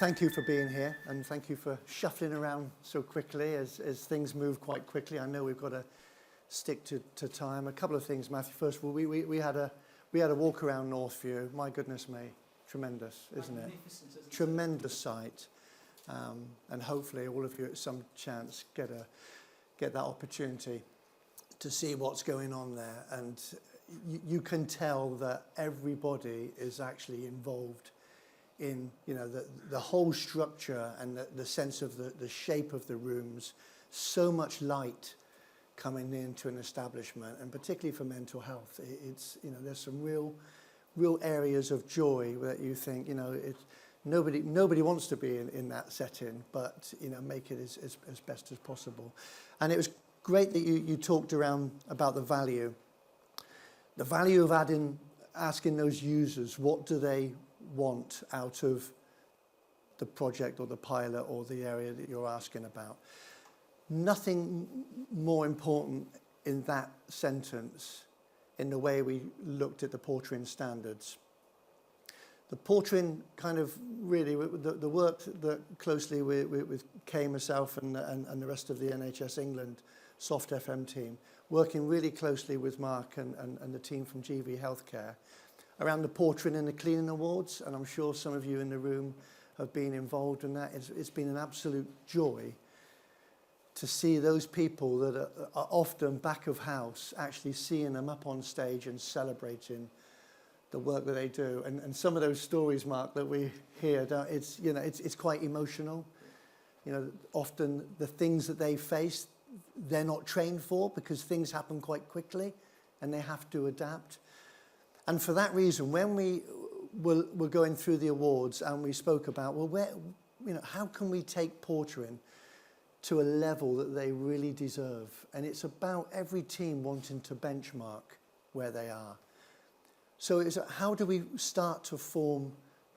thank you for being here, and thank you for shuffling around so quickly as things move quite quickly. I know we've got to stick to time. A couple of things, Matthew. First of all, we had a walk around Northview. My goodness me, tremendous, isn't it? Tremendous sight, and hopefully all of you at some chance get that opportunity to see what's going on there. And you can tell that everybody is actually involved in, you know, the whole structure and the sense of the shape of the rooms. So much light coming into an establishment, and particularly for mental health. It's, you know, there's some real areas of joy that you think, you know, nobody wants to be in that setting, but, you know, make it as best as possible. And it was great that you talked around about the value of asking those users, what do they want out of the project or the pilot or the area that you're asking about. Nothing more important in that sentence in the way we looked at the Portering Standards. The Portering kind of really, the work that closely with Kay, myself and the rest of the NHS England Soft FM team, working really closely with Mark and the team from GV Healthcare around the Portering and the Cleaning Awards, and I'm sure some of you in the room have been involved in that. It's been an absolute joy to see those people that are often back of house, actually seeing them up on stage and celebrating the work that they do. And some of those stories, Mark, that we hear, it's, you know, it's quite emotional. You know, often the things that they face, they're not trained for because things happen quite quickly and they have to adapt. And for that reason, when we were going through the awards and we spoke about, well, how can we take Portering to a level that they really deserve? And it's about every team wanting to benchmark where they are. So it's how do we start to form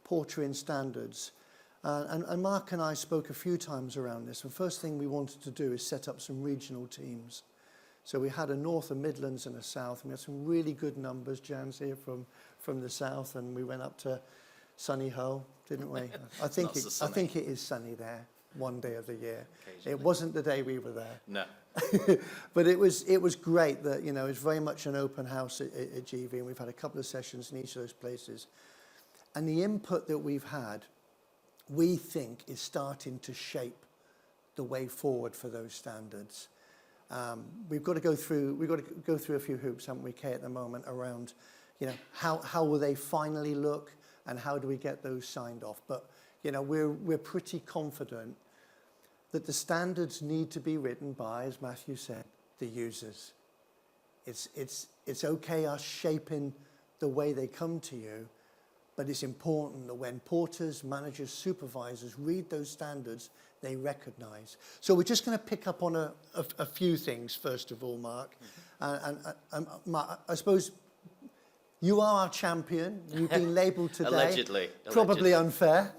Portering Standards? And Mark and I spoke a few times around this. The first thing we wanted to do is set up some regional teams. So we had a North, a Midlands, and a South. And we had some really good numbers. Jan's here from the South, and we went up to sunny Hull, didn't we? I think it is sunny there one day of the year. It wasn't the day we were there. No. But it was great that, you know, it's very much an open house at GV, and we've had a couple of sessions in each of those places. And the input that we've had, we think, is starting to shape the way forward for those standards. We've got to go through a few hoops, haven't we, Kay, at the moment, around, you know, how will they finally look and how do we get those signed off? But, you know, we're pretty confident that the standards need to be written by, as Matthew said, the users. It's okay us shaping the way they come to you, but it's important that when porters, managers, supervisors read those standards, they recognise. So we're just going to pick up on a few things, first of all, Mark. And Mark, I suppose you are our champion. You've been labelled today. Allegedly. Probably unfair.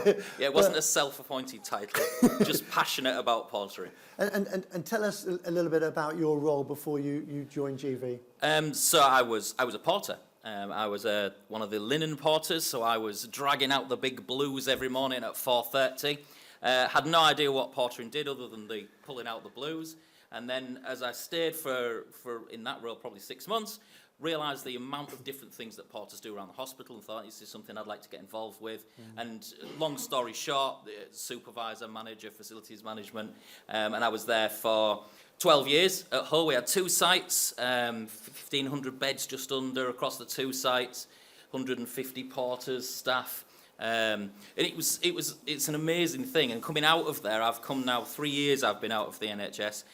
Yeah, it wasn't a self-appointed title, just passionate about portering. And tell us a little bit about your role before you joined GV. So I was a porter. I was one of the linen porters, so I was dragging out the big blues every morning at 4:30. Had no idea what portering did other than the pulling out the blues. And then as I stayed for in that role probably 6 months, realised the amount of different things that porters do around the hospital and thought this is something I'd like to get involved with. And long story short, supervisor, manager, facilities management, and I was there for 12 years at Hull. We had 2 sites, 1,500 beds just under across the 2 sites, 150 porters, staff. And it's an amazing thing. And coming out of there, I've come now 3 years I've been out of the NHS,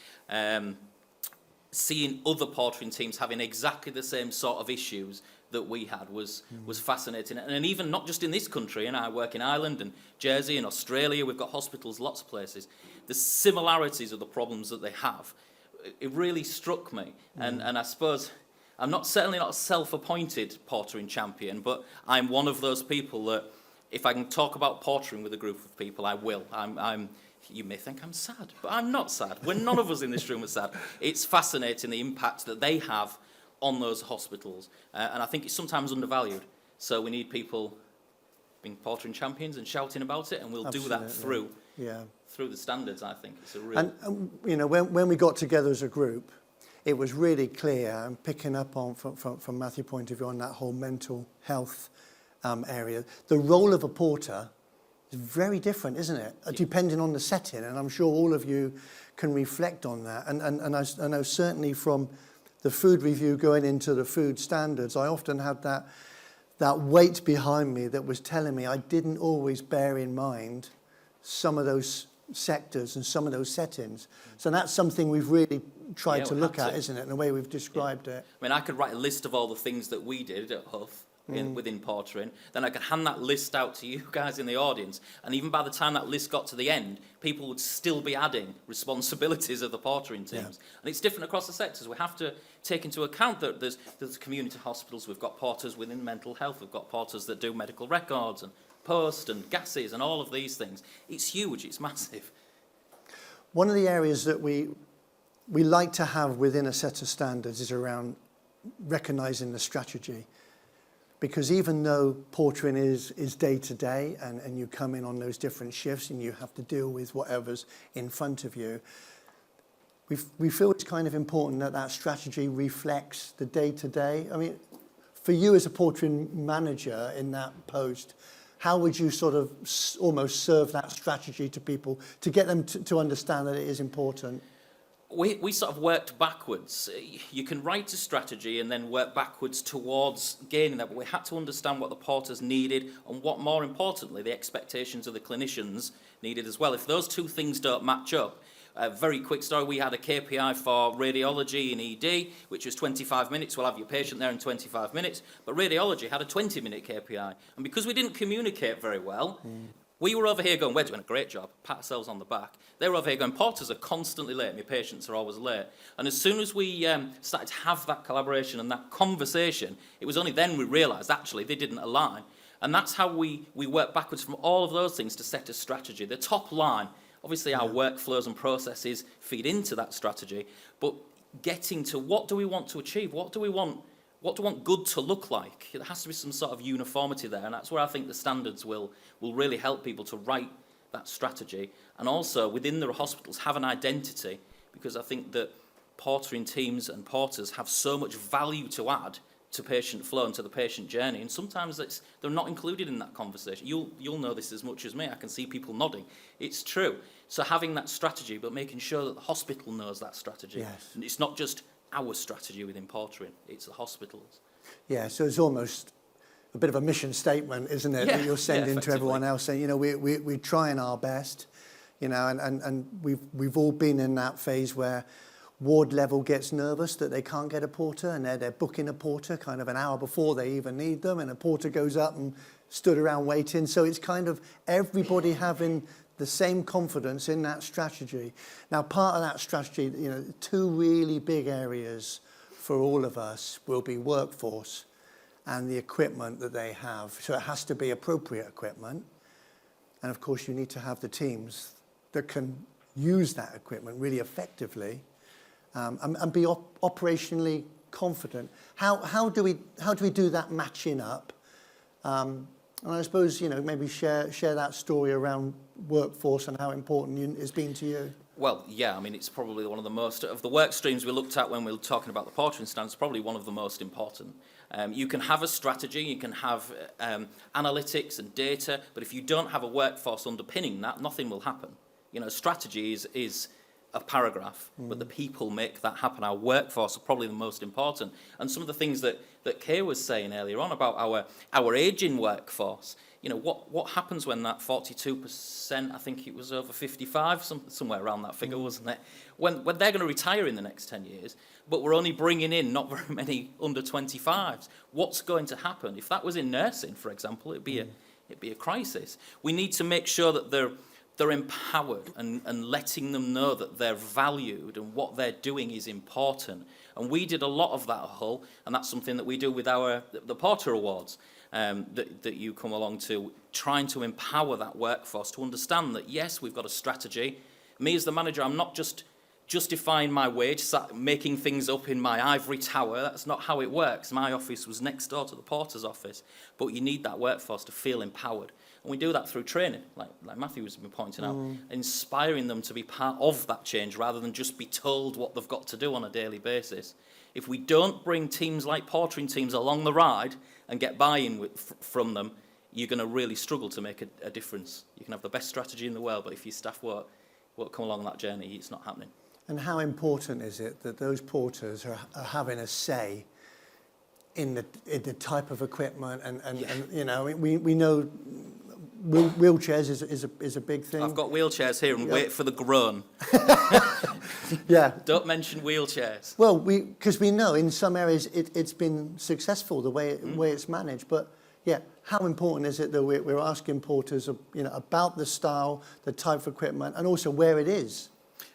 seeing other portering teams having exactly the same sort of issues that we had was fascinating. And even not just in this country, and I work in Ireland and Jersey and Australia, we've got hospitals, lots of places. The similarities of the problems that they have, it really struck me. And I suppose I'm certainly not a self-appointed portering champion, but I'm one of those people that if I can talk about portering with a group of people, I will. You may think I'm sad, but I'm not sad. None of us in this room are sad. It's fascinating the impact that they have on those hospitals, and I think it's sometimes undervalued. So we need people being portering champions and shouting about it, and we'll do that Absolutely. through the standards. I think it's a real. And you know, when we got together as a group, it was really clear, and picking up on from Matthew's point of view on that whole mental health area, the role of a porter is very different, isn't it? Depending on the setting, and I'm sure all of you can reflect on that. And I know certainly from the food review going into the food standards, I often had that weight behind me that was telling me I didn't always bear in mind some of those sectors and some of those settings. So that's something we've really tried to look at, isn't it, in the way we've described it. I mean, I could write a list of all the things that we did at Huff within portering, then I could hand that list out to you guys in the audience, and even by the time that list got to the end, people would still be adding responsibilities of the portering teams. And it's different across the sectors. We have to take into account that there's community hospitals, we've got porters within mental health, we've got porters that do medical records and post and gases and all of these things. It's huge, it's massive. One of the areas that we like to have within a set of standards is around recognising the strategy. Because even though portering is day to day, and you come in on those different shifts and you have to deal with whatever's in front of you, we feel it's kind of important that that strategy reflects the day to day. I mean, for you as a portering manager in that post, how would you sort of almost serve that strategy to people to get them to understand that it is important? We sort of worked backwards. You can write a strategy and then work backwards towards gaining that, but we had to understand what the porters needed and what, more importantly, the expectations of the clinicians needed as well. If those two things don't match up, a very quick story, we had a KPI for radiology and ED, which was 25 minutes. We'll have your patient there in 25 minutes, but radiology had a 20-minute KPI. And because we didn't communicate very well, we were over here going, we're doing a great job, pat ourselves on the back. They were over here going, porters are constantly late, my patients are always late. And as soon as we started to have that collaboration and that conversation, it was only then we realised, actually, they didn't align. And that's how we work backwards from all of those things to set a strategy. The top line, obviously our workflows and processes feed into that strategy, but getting to what do we want to achieve, what do we want good to look like? There has to be some sort of uniformity there, and that's where I think the standards will really help people to write that strategy, and also within the hospitals have an identity, because I think that portering teams and porters have so much value to add to patient flow and to the patient journey, and sometimes they're not included in that conversation. You'll know this as much as me. I can see people nodding. It's true. So having that strategy, but making sure that the hospital knows that strategy. Yes. And it's not just our strategy within portering, it's the hospitals. Yeah, so it's almost a bit of a mission statement, isn't it, that you're sending to everyone else, saying, you know, we're trying our best, you know, and we've all been in that phase where ward level gets nervous that they can't get a porter, and they're booking a porter kind of an hour before they even need them, and a porter goes up and stood around waiting. So it's kind of everybody having the same confidence in that strategy. Now, part of that strategy, you know, two really big areas for all of us will be workforce and the equipment that they have. So it has to be appropriate equipment. And of course, you need to have the teams that can use that equipment really effectively and be operationally confident. How do we do that matching up? And I suppose, you know, maybe share that story around workforce and how important it's been to you. Well, yeah, I mean, it's probably one of the most, of the work streams we looked at when we were talking about the portering standards, probably one of the most important. You can have a strategy, you can have analytics and data, but if you don't have a workforce underpinning that, nothing will happen. You know, strategy is a paragraph, but the people make that happen. Our workforce are probably the most important. And some of the things that Kay was saying earlier on about our ageing workforce, you know, what happens when that 42%, I think it was over 55, somewhere around that figure, wasn't it? When they're going to retire in the next 10 years, but we're only bringing in not very many under 25s. What's going to happen? If that was in nursing, for example, it'd be a crisis. We need to make sure that they're empowered and letting them know that they're valued and what they're doing is important. And we did a lot of that at Hull, and that's something that we do with the Porter Awards that you come along to, trying to empower that workforce to understand that, yes, we've got a strategy. Me as the manager, I'm not just justifying my wage, making things up in my ivory tower. That's not how it works. My office was next door to the porter's office. But you need that workforce to feel empowered. And we do that through training, like Matthew has been pointing out, inspiring them to be part of that change rather than just be told what they've got to do on a daily basis. If we don't bring teams like portering teams along the ride and get buy-in from them, you're going to really struggle to make a difference. You can have the best strategy in the world, but if your staff won't come along that journey, it's not happening. And how important is it that those porters are having a say in the type of equipment and you know, we know wheelchairs is a big thing. I've got wheelchairs here and wait for the groan. Yeah. Don't mention wheelchairs. Well, because we know in some areas it's been successful the way it's managed, but yeah, how important is it that we're asking porters, you know, about the style, the type of equipment, and also where it is?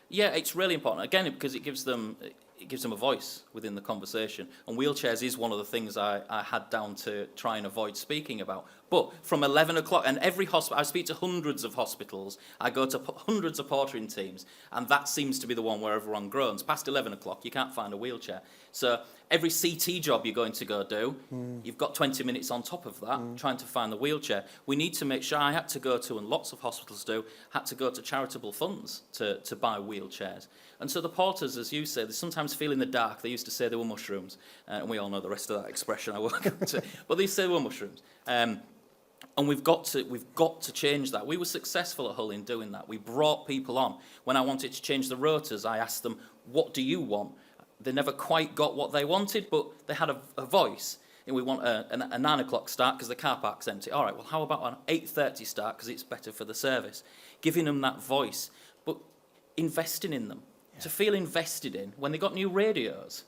Yeah, it's really important. Again, because it gives them a voice within the conversation. And wheelchairs is one of the things I had down to try and avoid speaking about. But from 11 o'clock, and every hospital, I speak to hundreds of hospitals, I go to hundreds of portering teams, and that seems to be the one where everyone groans. Past 11 o'clock, you can't find a wheelchair. So every CT job you're going to go do, you've got 20 minutes on top of that, trying to find the wheelchair. We need to make sure, I had to go to, and lots of hospitals do, had to go to charitable funds to buy wheelchairs. And so the porters, as you say, they sometimes feel in the dark. They used to say they were mushrooms, and we all know the rest of that expression I won't go into, but they say they were mushrooms. And we've got to change that. We were successful at Hull in doing that. We brought people on. When I wanted to change the rotas, I asked them, what do you want? They never quite got what they wanted, but they had a voice. And we want a 9 o'clock start because the car park's empty. All right, well, how about an 8:30 start because it's better for the service? Giving them that voice, but investing in them. To feel invested in. When they got new radios,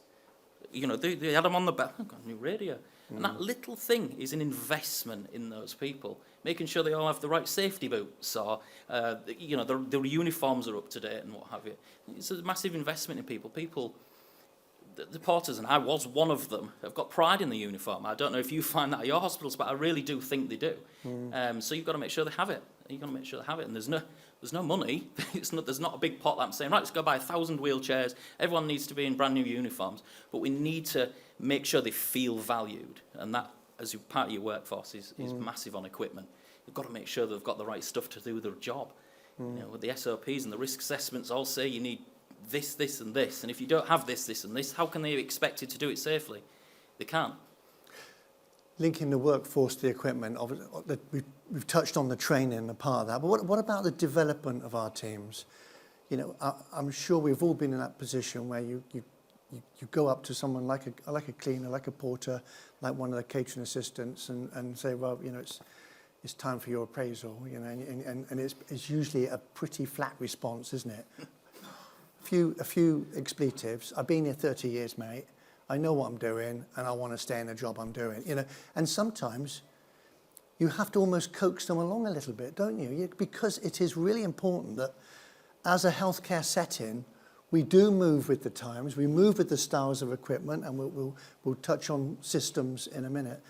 you know, they had them on the back. I've got a new radio. And that little thing is an investment in those people, making sure they all have the right safety boots or, you know, their uniforms are up to date and what have you. It's a massive investment in people. The porters, and I was one of them, have got pride in the uniform. I don't know if you find that at your hospitals, but I really do think they do. So you've got to make sure they have it. You've got to make sure they have it. And there's no money. There's not a big pot that I'm saying, right, let's go buy 1,000 wheelchairs. Everyone needs to be in brand new uniforms. But we need to make sure they feel valued. And that, as part of your workforce, is massive on equipment. You've got to make sure they've got the right stuff to do their job. You know, with the SOPs and the risk assessments all say you need this, this, and this. And if you don't have this, this, and this, how can they be expected to do it safely? They can't. Linking the workforce to the equipment, we've touched on the training, a part of that, but what about the development of our teams? You know, I'm sure we've all been in that position where you go up to someone like a cleaner, like a porter, like one of the catering assistants, and say, well, you know, it's time for your appraisal, you know, and it's usually a pretty flat response, isn't it? A few expletives. I've been here 30 years, mate. I know what I'm doing, and I want to stay in the job I'm doing. You know, and sometimes you have to almost coax them along a little bit, don't you? Because it is really important that, as a healthcare setting, we do move with the times. We move with the styles of equipment, and we'll touch on systems in a minute.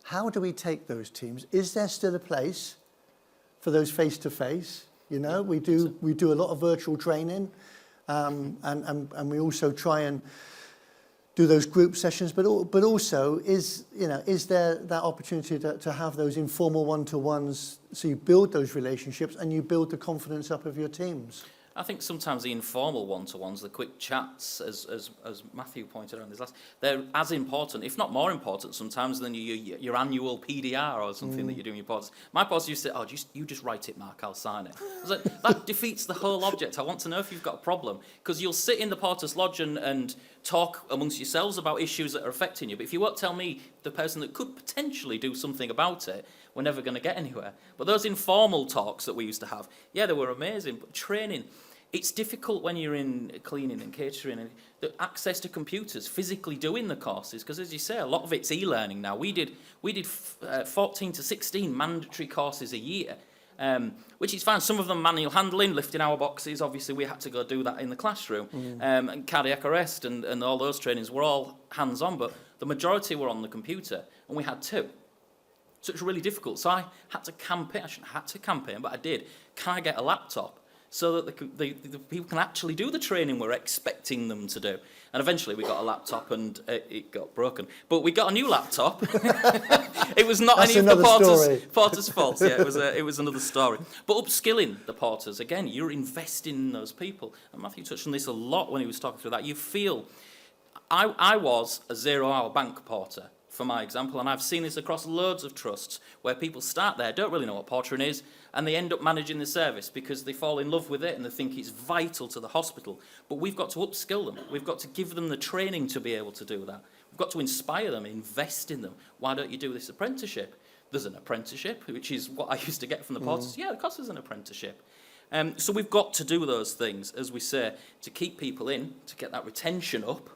How do we take those teams? Is there still a place for those face-to-face? You know, we do a lot of virtual training, and we also try and do those group sessions, but also is there that opportunity to have those informal one-to-ones so you build those relationships and you build the confidence up of your teams? I think sometimes the informal one-to-ones, the quick chats, as Matthew pointed out in this last, they're as important, if not more important sometimes than your annual PDR or something that you're doing your porters. My porters used to say, you just write it, Mark, I'll sign it. I was like, that defeats the whole object. I want to know if you've got a problem. Because you'll sit in the porter's lodge and talk amongst yourselves about issues that are affecting you. But if you won't tell me, the person that could potentially do something about it, we're never going to get anywhere. But those informal talks that we used to have, yeah, they were amazing. But training, it's difficult when you're in cleaning and catering and the access to computers, physically doing the courses, because as you say, a lot of it's e-learning now. We did 14 to 16 mandatory courses a year, which is fine. Some of them manual handling, lifting our boxes. Obviously, we had to go do that in the classroom. And cardiac arrest and all those trainings were all hands-on, but the majority were on the computer, and we had 2. So it's really difficult. So I had to campaign. I shouldn't have had to campaign, but I did. Can I get a laptop? so that the people can actually do the training we're expecting them to do. And eventually we got a laptop and it got broken. But we got a new laptop. It was not That's any of the another porters' faults. Yeah, it was another story. But upskilling the porters, again, you're investing in those people. And Matthew touched on this a lot when he was talking through that. You feel, I was a 0-hour bank porter, for my example, and I've seen this across loads of trusts where people start there, don't really know what portering is, and they end up managing the service because they fall in love with it and they think it's vital to the hospital. But we've got to upskill them. We've got to give them the training to be able to do that. We've got to inspire them, invest in them. Why don't you do this apprenticeship? There's an apprenticeship, which is what I used to get from the porters. Yeah, of course there's an apprenticeship. So we've got to do those things, as we say, to keep people in, to get that retention up.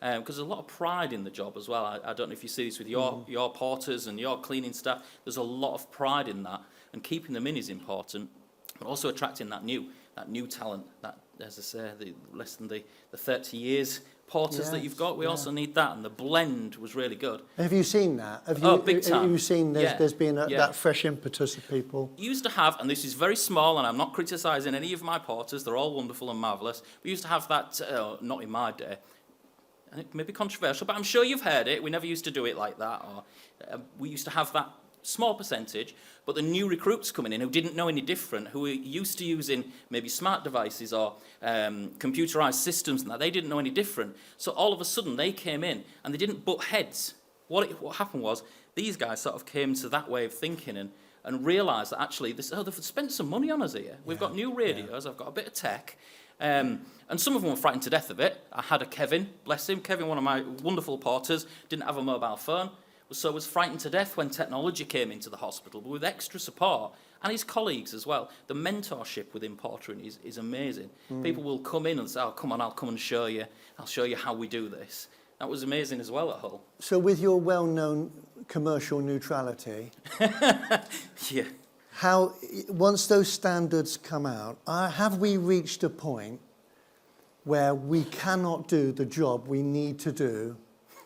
Because there's a lot of pride in the job as well. I don't know if you see this with your porters and your cleaning staff. There's a lot of pride in that, and keeping them in is important, but also attracting that new talent. That, as I say, less than the 30 years porters that you've got. We also need that, and the blend was really good. Have you seen that? Big time. Have you seen there's been that fresh impetus of people? Used to have, and this is very small, and I'm not criticising any of my porters. They're all wonderful and marvellous. We used to have that, not in my day. And it may be controversial, but I'm sure you've heard it. We never used to do it like that. Or we used to have that small percentage, but the new recruits coming in who didn't know any different, who were used to using maybe smart devices or computerised systems and that, they didn't know any different. So all of a sudden they came in and they didn't butt heads. What happened was these guys sort of came to that way of thinking and realised that actually they've spent some money on us here. We've got new radios, I've got a bit of tech. And some of them were frightened to death of it. I had a Kevin, bless him. Kevin, one of my wonderful porters, didn't have a mobile phone, so was frightened to death when technology came into the hospital. But with extra support, and his colleagues as well, the mentorship within portering is amazing. People will come in and say, oh, come on, I'll come and show you. I'll show you how we do this. That was amazing as well at Hull. So with your well-known commercial neutrality, yeah. how, once those standards come out, have we reached a point where we cannot do the job we need to do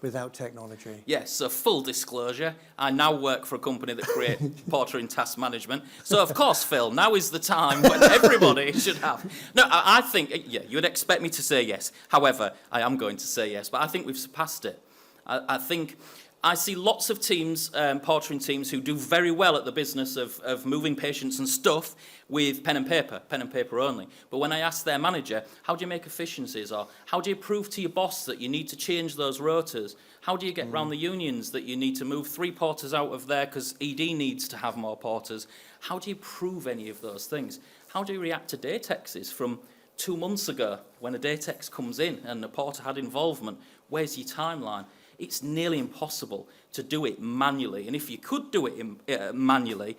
without technology? Yes, so full disclosure, I now work for a company that creates portering task management. So of course, Phil, now is the time when everybody should have. No, I think, yeah, you would expect me to say yes. However, I am going to say yes, but I think we've surpassed it. I think I see lots of teams, portering teams, who do very well at the business of moving patients and stuff with pen and paper only. But when I ask their manager, how do you make efficiencies, or how do you prove to your boss that you need to change those rotors? How do you get round the unions that you need to move 3 porters out of there because ED needs to have more porters? How do you prove any of those things? How do you react to day texts from 2 months ago when a day text comes in and the porter had involvement? Where's your timeline? It's nearly impossible to do it manually. And if you could do it manually,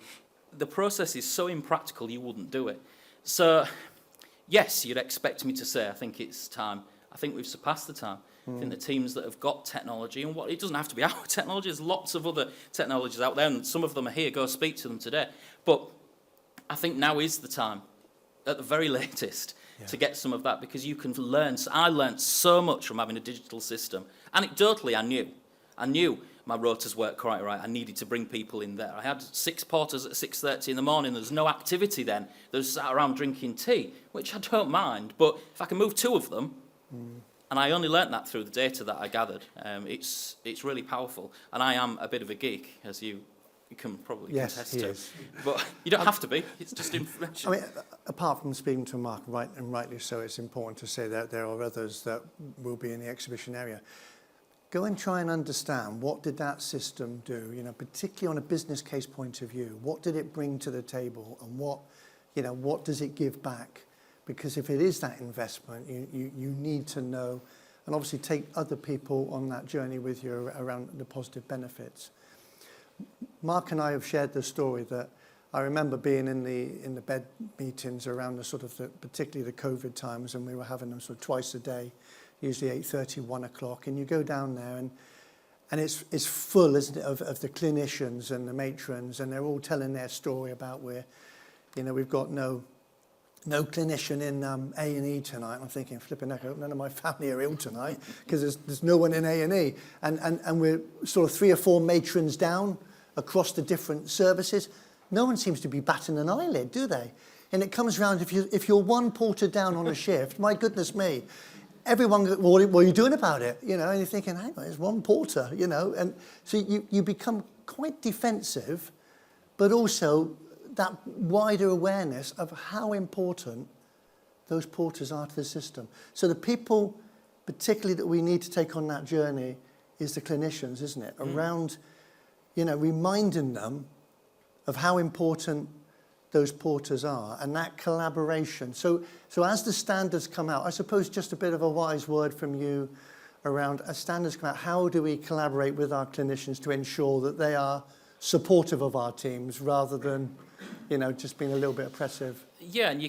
the process is so impractical you wouldn't do it. So, yes, you'd expect me to say, I think it's time. I think we've surpassed the time. I think the teams that have got technology, and it doesn't have to be our technology, there's lots of other technologies out there, and some of them are here, go speak to them today. But I think now is the time, at the very latest, to get some of that, because you can learn. I learned so much from having a digital system. Anecdotally, I knew my rotors worked quite right. I needed to bring people in there. I had 6 porters at 6:30 in the morning. There's no activity then. They're sat around drinking tea, which I don't mind. But if I can move 2 of them, and I only learnt that through the data that I gathered, it's really powerful. And I am a bit of a geek, as you can probably contest to. Is. But you don't have to be. It's just information. I mean, apart from speaking to Mark, and rightly so, it's important to say that there are others that will be in the exhibition area. Go and try and understand, what did that system do, particularly on a business case point of view. What did it bring to the table, and what does it give back? Because if it is that investment, you need to know, and obviously take other people on that journey with you around the positive benefits. Mark and I have shared the story that I remember being in the bed meetings around particularly the COVID times, and we were having them sort of twice a day, usually 8:30, 1 o'clock, and you go down there and it's full, isn't it, of the clinicians and the matrons, and they're all telling their story about where, we've got no clinician in A&E tonight. I'm thinking, flipping heck, I hope none of my family are ill tonight, because there's no one in A&E. And we're sort of 3 or 4 matrons down across the different services. No one seems to be batting an eyelid, do they? And it comes round, if you're one porter down on a shift, my goodness me, everyone, what are you doing about it? You know, and you're thinking, hang on, there's one porter, you know. And so you become quite defensive, but also that wider awareness of how important those porters are to the system. So the people, particularly that we need to take on that journey, is the clinicians, isn't it? Around, you know, reminding them of how important those porters are, and that collaboration. So as the standards come out, I suppose just a bit of a wise word from you around, as standards come out, how do we collaborate with our clinicians to ensure that they are supportive of our teams rather than, you know, just being a little bit oppressive? Yeah, and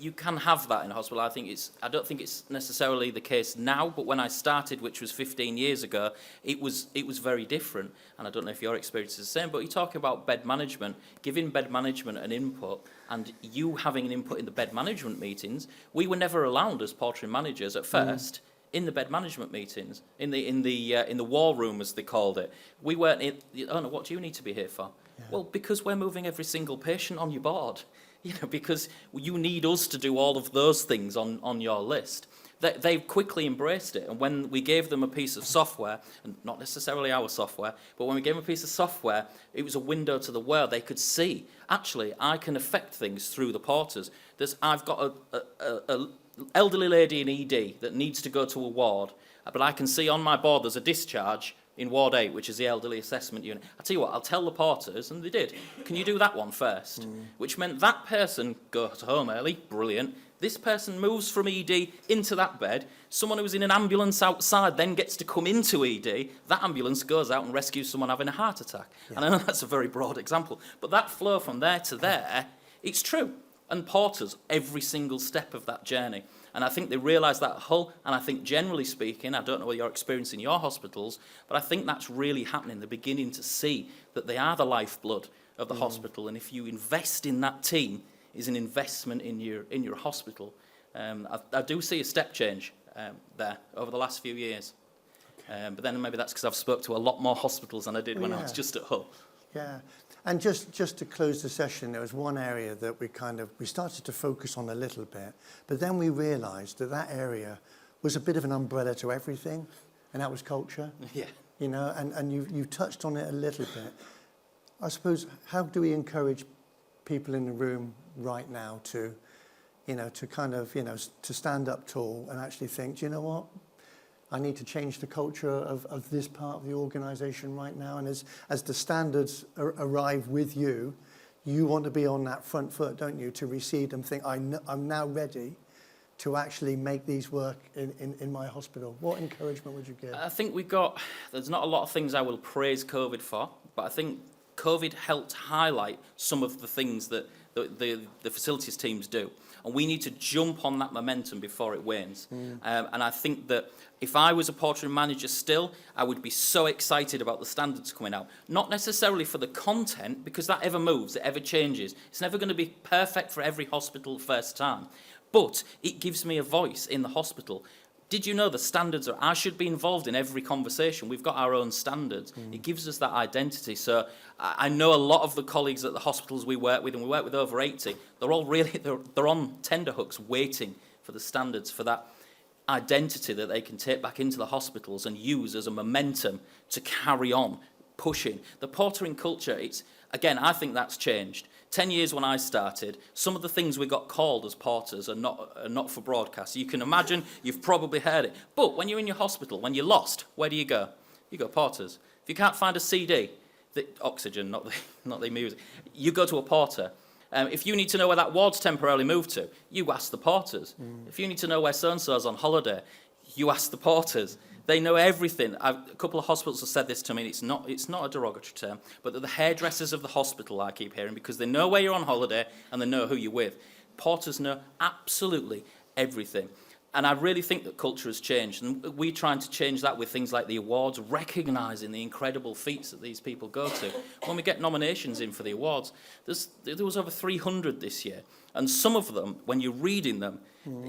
you can have that in a hospital. I don't think it's necessarily the case now, but when I started, which was 15 years ago, it was very different. And I don't know if your experience is the same, but you're talking about bed management, giving bed management an input, and you having an input in the bed management meetings. We were never allowed as portering managers at first in the bed management meetings, in the war room as they called it. We weren't. Oh no, what do you need to be here for? Yeah. Well, because we're moving every single patient on your board. You know, because you need us to do all of those things on your list. They quickly embraced it, and when we gave them a piece of software, and not necessarily our software, but when we gave them a piece of software, it was a window to the world. They could see, actually, I can affect things through the porters. I've got a elderly lady in ED that needs to go to a ward, but I can see on my board there's a discharge in Ward 8, which is the elderly assessment unit. I tell you what, I'll tell the porters, and they did, can you do that one first? Which meant that person goes home early, brilliant. This person moves from ED into that bed. Someone who's in an ambulance outside then gets to come into ED. That ambulance goes out and rescues someone having a heart attack. Yeah. And I know that's a very broad example, but that flow from there to there, it's true. And porters, every single step of that journey. And I think they realise that at Hull, and I think generally speaking, I don't know what your experience in your hospitals, but I think that's really happening. They're beginning to see that they are the lifeblood of the hospital, and if you invest in that team, is an investment in your hospital. I do see a step change there over the last few years. But then maybe that's because I've spoke to a lot more hospitals than I did when I was just at Hull. Yeah. And just to close the session, there was one area that we started to focus on a little bit, but then we realised that area was a bit of an umbrella to everything, and that was culture. Yeah. You know, and you touched on it a little bit. I suppose, how do we encourage people in the room right now to, you know, to stand up tall and actually think, do you know what? I need to change the culture of this part of the organisation right now. And as the standards arrive with you, you want to be on that front foot, don't you, to receive them, think, I'm now ready to actually make these work in my hospital. What encouragement would you give? I think there's not a lot of things I will praise COVID for, but I think COVID helped highlight some of the things that the facilities teams do. And we need to jump on that momentum before it wanes. And I think that if I was a portering manager still, I would be so excited about the standards coming out. Not necessarily for the content, because that ever moves, it ever changes. It's never going to be perfect for every hospital first time. But it gives me a voice in the hospital. Did you know the standards I should be involved in every conversation. We've got our own standards. It gives us that identity. So I know a lot of the colleagues at the hospitals we work with, and we work with over 80, they're all really, they're on tenterhooks waiting for the standards, for that identity that they can take back into the hospitals and use as a momentum to carry on pushing. The portering culture, again, I think that's changed. 10 years when I started, some of the things we got called as porters are not for broadcast. You can imagine, you've probably heard it. But when you're in your hospital, when you're lost, where do you go? You go porters. If you can't find a CD, the oxygen, not the music, you go to a porter. If you need to know where that ward's temporarily moved to, you ask the porters. If you need to know where so-and-so's on holiday, you ask the porters. They know everything. A couple of hospitals have said this to me, and it's not a derogatory term, but they're the hairdressers of the hospital, I keep hearing, because they know where you're on holiday and they know who you're with. Porters know absolutely everything. And I really think that culture has changed, and we're trying to change that with things like the awards, recognising the incredible feats that these people go to. When we get nominations in for the awards, there was over 300 this year, and some of them, when you're reading them,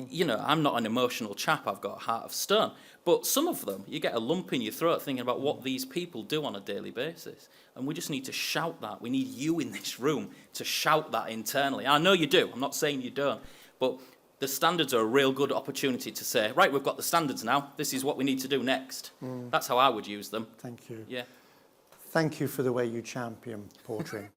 you know, I'm not an emotional chap, I've got a heart of stone, but some of them, you get a lump in your throat thinking about what these people do on a daily basis. And we just need to shout that. We need you in this room to shout that internally. I know you do, I'm not saying you don't, but the standards are a real good opportunity to say, right, we've got the standards now, this is what we need to do next. That's how I would use them. Thank you. Yeah. Thank you for the way you champion portering.